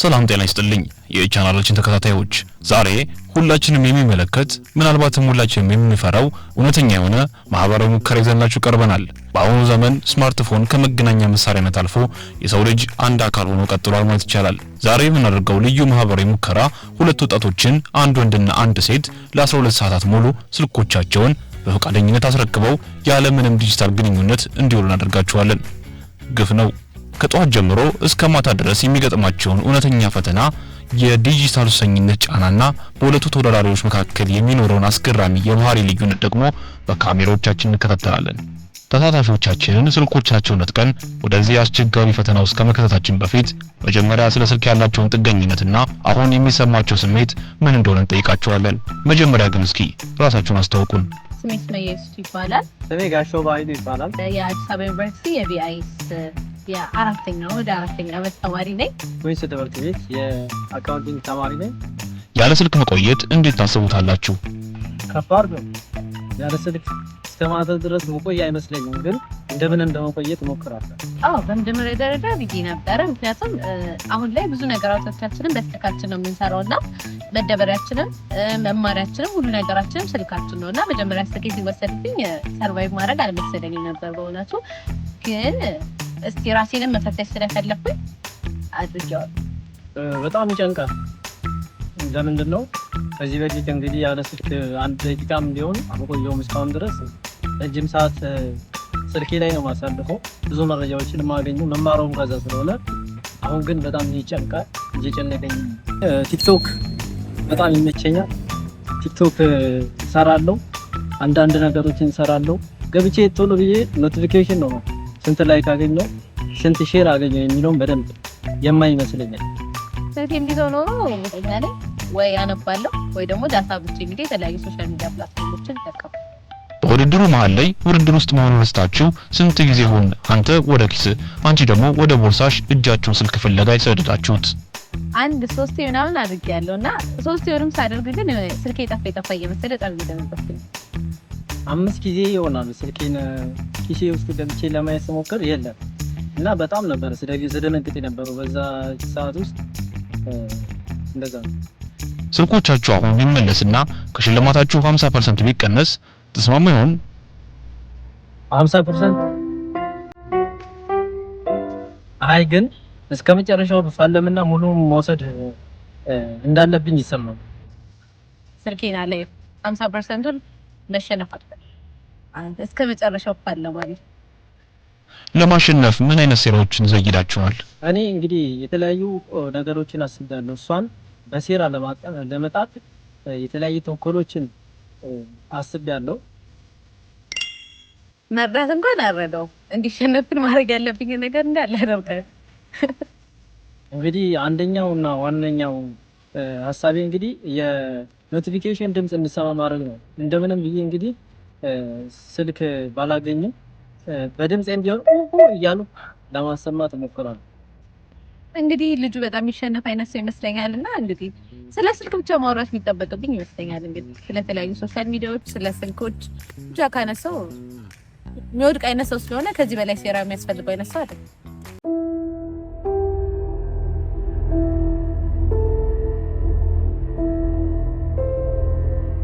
ሰላም ጤና ይስጥልኝ የቻናላችን ተከታታዮች ዛሬ ሁላችንም የሚመለከት ምናልባትም ሁላችንም የምንፈራው እውነተኛ የሆነ ማህበራዊ ሙከራ ይዘንላችሁ ቀርበናል። በአሁኑ ዘመን ስማርትፎን ከመገናኛ መሳሪያነት አልፎ የሰው ልጅ አንድ አካል ሆኖ ቀጥሏል ማለት ይቻላል። ዛሬ የምናደርገው ልዩ ማህበራዊ ሙከራ ሁለት ወጣቶችን አንድ ወንድና አንድ ሴት ለ12 ሰዓታት ሙሉ ስልኮቻቸውን በፈቃደኝነት አስረክበው ያለ ምንም ዲጂታል ግንኙነት እንዲውሉ እናደርጋቸዋለን። ግፍ ነው። ከጧት ጀምሮ እስከ ማታ ድረስ የሚገጥማቸውን እውነተኛ ፈተና፣ የዲጂታል ሱሰኝነት ጫናና በሁለቱ ተወዳዳሪዎች መካከል የሚኖረውን አስገራሚ የባህሪ ልዩነት ደግሞ በካሜራዎቻችን እንከታተላለን። ተሳታፊዎቻችንን ስልኮቻቸውን ነጥቀን ወደዚህ አስቸጋሪ ፈተና ውስጥ ከመከታታችን በፊት መጀመሪያ ስለ ስልክ ያላቸውን ጥገኝነትና አሁን የሚሰማቸው ስሜት ምን እንደሆነ እንጠይቃቸዋለን። መጀመሪያ ግን እስኪ ራሳችሁን አስተዋውቁን። ስሜ ስመየስ ይባላል። ስሜ ጋሾ ባይዱ ይባላል። የአዲስ አበባ ዩኒቨርሲቲ የቢአይኤስ የአራተኛ ዓመት ተማሪ ነኝ። ወይስ ትምህርት ቤት የአካውንቲንግ ተማሪ ነኝ። ያለ ስልክ መቆየት እንዴት ታስቡታላችሁ? ከባድ ነው። ያለ ስልክ እስከ ማታ ድረስ መቆየ አይመስለኝም፣ ግን እንደምን እንደመቆየት እሞክራለሁ። በመጀመሪያ ደረጃ ቢዚ ነበረ። ምክንያቱም አሁን ላይ ብዙ ነገሮቻችንን በስልካችን ነው የምንሰራውና መደበሪያችንም መማሪያችንም ሁሉ ነገራችንም ስልካችን ነውና መጀመሪያ ስልኬ ሲወሰድብኝ ሰርቫይቭ ማድረግ አልመሰለኝም ነበር በእውነቱ። ግን እስቲ ራሴንም መፈተሽ ስለፈለኩኝ አድርጌዋለሁ። በጣም ይጨንቃል። ለምንድን ነው ከዚህ በፊት እንግዲህ ያለ ስልክ አንድ ደቂቃም ቢሆን አልቆየሁም እስካሁን ድረስ። ረጅም ሰዓት ስልኬ ላይ ነው ማሳልፈው፣ ብዙ መረጃዎችን የማገኘው መማረውም ከዛ ስለሆነ አሁን ግን በጣም ይጨንቃል። እየጨነቀኝ ቲክቶክ በጣም ይመቸኛል። ቲክቶክ እሰራለሁ፣ አንዳንድ ነገሮችን እሰራለሁ። ገብቼ ቶሎ ብዬ ኖቲፊኬሽን ነው ስንት ላይክ አገኘው ስንት ሼር አገኘው የሚለውን በደንብ የማይመስለኛል። ስልኬ እንዲዘው ነው ማለት ወይ አነባለሁ ወይ ደግሞ ዳታ ብቻ እንግዲህ የተለያዩ ሶሻል ሚዲያ ፕላትፎርሞችን ተጠቀሙ። በውድድሩ መሃል ላይ ውድድር ውስጥ መሆኑን ረስታችሁ ስንት ጊዜ ሆነ አንተ ወደ ኪስ አንቺ ደግሞ ወደ ቦርሳሽ እጃችሁን ስልክ ፍለጋ ይሰደዳችሁት? አንድ 3 ምናምን አድርጌያለሁና 3 ሳደርግ ግን ስልኬ ጠፋ እየመሰለ ጣል እንደነበርኩኝ 5 ጊዜ ይሆናል ስልኬን ኪሴ ውስጥ ገብቼ ለማየት ስሞክር የለም እና በጣም ነበር ስደነግጥ የነበረው በዛ ሰዓት ውስጥ እንደዛ ነው። ስልኮቻችሁ አሁን ቢመለስና ከሽልማታችሁ 50% ቢቀነስ ተስማሙ ይሆን? 50%? አይ ግን እስከመጨረሻው በፋለምና ሙሉ መውሰድ እንዳለብኝ ይሰማል። ስልኬና ላይ 50%ን መሸነፍ አለበት እስከመጨረሻው ፋለማለሁ። ለማሸነፍ ምን አይነት ሴራዎችን ዘይዳችኋል? እኔ እንግዲህ የተለያዩ ነገሮችን አስቤያለሁ። እሷን በሴራ ለመጣት የተለያዩ ተንኮሎችን አስቤያለሁ። መርዳት እንኳን አረዳው እንዲሸነፍን ማድረግ ያለብኝ ነገር እንዳለ አደርጋለሁ። እንግዲህ አንደኛውና ዋነኛው ሐሳቤ እንግዲህ የኖቲፊኬሽን ድምጽ እንሰማ ማድረግ ነው። እንደምንም ብዬ እንግዲህ ስልክ ባላገኝ በድምጽ እንዲሆን እያሉ ለማሰማት እሞክራለሁ። እንግዲህ ልጁ በጣም ይሸነፍ አይነት ሰው ይመስለኛልና እንግዲህ ስለ ስልክ ብቻ ማውራት የሚጠበቅብኝ ይመስለኛል። እንግዲህ ስለተለያዩ ሶሻል ሚዲያዎች ስለ ስልኮች ብቻ ካነሳው የሚወድቅ አይነት ሰው ስለሆነ ከዚህ በላይ ሴራ የሚያስፈልገው አይነት ሰው አይደለም።